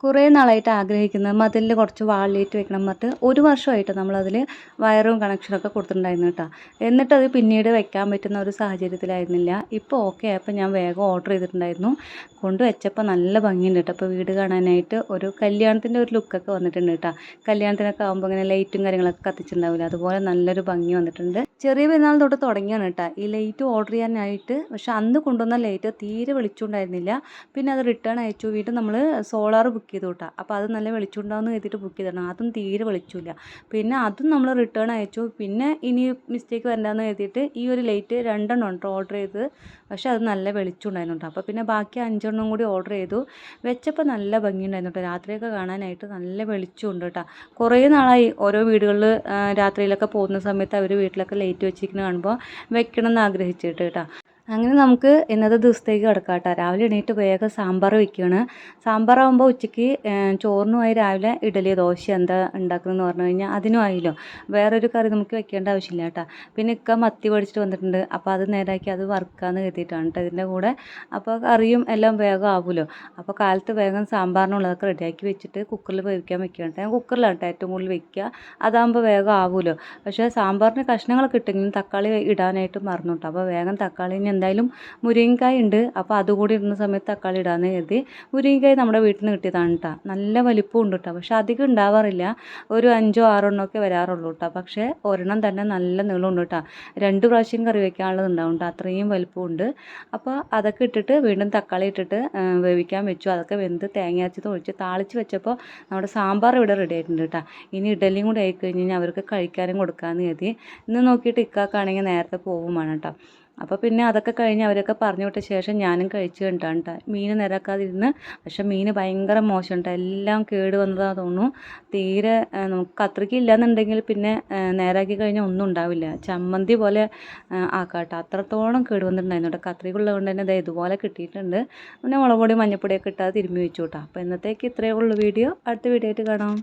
കുറേ നാളായിട്ട് ആഗ്രഹിക്കുന്നത് മതിലിൽ കുറച്ച് വാൾ ലൈറ്റ് വെക്കണം പറഞ്ഞിട്ട് ഒരു വർഷമായിട്ട് നമ്മളതിൽ വയറും കണക്ഷനൊക്കെ കൊടുത്തിട്ടുണ്ടായിരുന്നു കേട്ടോ. എന്നിട്ടത് പിന്നീട് വെക്കാൻ പറ്റുന്ന ഒരു സാഹചര്യത്തിലായിരുന്നില്ല. ഇപ്പോൾ ഓക്കെ ആയപ്പോൾ ഞാൻ വേഗം ഓർഡർ ചെയ്തിട്ടുണ്ടായിരുന്നു. കൊണ്ടുവച്ചപ്പോൾ നല്ല ഭംഗിയുണ്ട് കേട്ടോ. അപ്പോൾ വീട് കാണാനായിട്ട് ഒരു കല്യാണത്തിൻ്റെ ഒരു ലുക്കൊക്കെ വന്നിട്ടുണ്ട് കേട്ടോ. കല്യാണത്തിനൊക്കെ ആകുമ്പോൾ ഇങ്ങനെ ലൈറ്റും കാര്യങ്ങളൊക്കെ കത്തിച്ചിട്ടുണ്ടാവില്ല, അതുപോലെ നല്ലൊരു ഭംഗി വന്നിട്ടുണ്ട്. ചെറിയ പെരുന്നാൾ തൊട്ട് തുടങ്ങിയാണ് കേട്ടോ ഈ ലൈറ്റ് ഓർഡർ ചെയ്യാനായിട്ട്. പക്ഷെ അന്ന് കൊണ്ടുവന്ന ലൈറ്റ് തീരെ വെളിച്ചമുണ്ടായിരുന്നില്ല. പിന്നെ അത് റിട്ടേൺ അയച്ചു. വീണ്ടും നമ്മൾ സോളാർ ബുക്ക് ചെയ്തു കേട്ടോ. അപ്പോൾ അത് നല്ല വെളിച്ചമുണ്ടാകുമെന്ന് കരുതിയിട്ട് ബുക്ക് ചെയ്തിട്ടുണ്ട്. അതും തീരെ വെളിച്ചമില്ല. പിന്നെ അതും നമ്മൾ റിട്ടേൺ അയച്ചു. പിന്നെ ഇനി മിസ്റ്റേക്ക് വരണ്ടെന്ന് കരുതിയിട്ട് ഈ ഒരു ലൈറ്റ് 2 ഉണ്ട് ഓർഡർ ചെയ്ത്. പക്ഷേ അത് നല്ല വെളിച്ചമുണ്ടായിരുന്നു കേട്ടോ. അപ്പോൾ പിന്നെ ബാക്കി 5 കൂടി ഓർഡർ ചെയ്തു. വെച്ചപ്പോൾ നല്ല ഭംഗിയുണ്ടായിരുന്നു കേട്ടോ. രാത്രിയൊക്കെ കാണാനായിട്ട് നല്ല വെളിച്ചമുണ്ട് കേട്ടോ. കുറേ നാളായി ഓരോ വീടുകളിൽ രാത്രിയിലൊക്കെ പോകുന്ന സമയത്ത് അവർ വീട്ടിലൊക്കെ ലൈറ്റ് വെച്ചിരിക്കുന്നത് കാണുമ്പോൾ വെക്കണം എന്ന് ആഗ്രഹിച്ചിട്ട് കേട്ടോ. അങ്ങനെ നമുക്ക് ഇന്നത്തെ ദിവസത്തേക്ക് കിടക്കാം കേട്ടോ. രാവിലെ എണീറ്റ് വേഗം സാമ്പാർ വയ്ക്കുകയാണ്. സാമ്പാറാകുമ്പോൾ ഉച്ചയ്ക്ക് ചോറിനുമായി രാവിലെ ഇഡലി ദോശ എന്താ ഉണ്ടാക്കുന്നതെന്ന് പറഞ്ഞു കഴിഞ്ഞാൽ അതിനും ആയില്ലോ. വേറൊരു കറി നമുക്ക് വെക്കേണ്ട ആവശ്യമില്ല കേട്ടോ. പിന്നെ ഇക്ക മത്തി പഠിച്ചിട്ട് വന്നിട്ടുണ്ട്. അപ്പോൾ അത് നേരാക്കി അത് വറുക്കാമെന്ന് കരുതിയിട്ടാണ് കേട്ടോ ഇതിൻ്റെ കൂടെ. അപ്പോൾ കറിയും എല്ലാം വേഗം ആവുമല്ലോ. അപ്പോൾ കാലത്ത് വേഗം സാമ്പാറിനുള്ളതൊക്കെ റെഡിയാക്കി വെച്ചിട്ട് കുക്കറിൽ വേവിക്കാൻ വെക്കുകയാണ്. ഞാൻ കുക്കറിലാണ് കേട്ടോ ഏറ്റവും കൂടുതൽ വെക്കുക. അതാകുമ്പോൾ വേഗം ആവുമല്ലോ. പക്ഷേ സാമ്പാറിന് കഷ്ണങ്ങളൊക്കെ ഇട്ടെങ്കിലും തക്കാളി ഇടാനായിട്ട് മറന്നു കേട്ടോ. അപ്പോൾ വേഗം തക്കാളി എന്തായാലും മുരിങ്ങക്കായ ഉണ്ട്. അപ്പോൾ അതുകൂടി ഇടുന്ന സമയത്ത് തക്കാളി ഇടാമെന്ന് കരുതി. മുരിങ്ങക്കായ നമ്മുടെ വീട്ടിൽ നിന്ന് കിട്ടിയതാണ് കേട്ടോ. നല്ല വലിപ്പം ഉണ്ട് കേട്ടോ. പക്ഷെ അധികം ഉണ്ടാവാറില്ല. ഒരു 5 6 ഒക്കെ വരാറുള്ളൂ കേട്ടോ. പക്ഷേ ഒരെണ്ണം തന്നെ നല്ല നീളമുണ്ട് കേട്ടോ. 2 പ്രാവശ്യം കറി വയ്ക്കാനുള്ളത് ഉണ്ടാവും കേട്ടോ. അത്രയും വലിപ്പമുണ്ട്. അപ്പോൾ അതൊക്കെ ഇട്ടിട്ട് വീണ്ടും തക്കാളി ഇട്ടിട്ട് വേവിക്കാൻ വെച്ചു. അതൊക്കെ വെന്ത് തേങ്ങ അരച്ചത് ഒഴിച്ച് താളിച്ച് വെച്ചപ്പോൾ നമ്മുടെ സാമ്പാർ ഇവിടെ റെഡി ആയിട്ടുണ്ട് കേട്ടോ. ഇനി ഇഡലിയും കൂടി ആയി കഴിഞ്ഞ് കഴിഞ്ഞാൽ അവർക്ക് കഴിക്കാനും കൊടുക്കാമെന്ന് കരുതി. ഇന്ന് നോക്കിയിട്ട് ഇക്കാക്കാണെങ്കിൽ നേരത്തെ പോകുമാണ് കേട്ടോ. അപ്പോൾ പിന്നെ അതൊക്കെ കഴിഞ്ഞ് അവരൊക്കെ പറഞ്ഞു വിട്ട ശേഷം ഞാനും കഴിച്ച് കണ്ടാണ് കേട്ടോ. മീൻ നിരക്കാതിരുന്ന്. പക്ഷേ മീൻ ഭയങ്കര മോശം കേട്ടോ. എല്ലാം കേട് വന്നതാണെന്ന് തോന്നുന്നു. തീരെ നമുക്ക് കത്രിക ഇല്ലയെന്നുണ്ടെങ്കിൽ പിന്നെ നേരാക്കി കഴിഞ്ഞാൽ ഒന്നും ഉണ്ടാവില്ല. ചമ്മന്തി പോലെ ആക്കാം കേട്ടോ. അത്രത്തോളം കേട് വന്നിട്ടുണ്ടായിരുന്നു കേട്ടോ. കത്രിക ഉള്ളത് കൊണ്ട് തന്നെ ഇതുപോലെ കിട്ടിയിട്ടുണ്ട്. പിന്നെ മുളക് പൊടി മഞ്ഞൾപ്പൊടിയൊക്കെ ഇട്ടാൽ തിരുമ്മി വെച്ചു കേട്ടോ. അപ്പോൾ ഇന്നത്തേക്ക് ഇത്രയേ ഉള്ളൂ വീഡിയോ. അടുത്ത വീഡിയോ ആയിട്ട് കാണാം.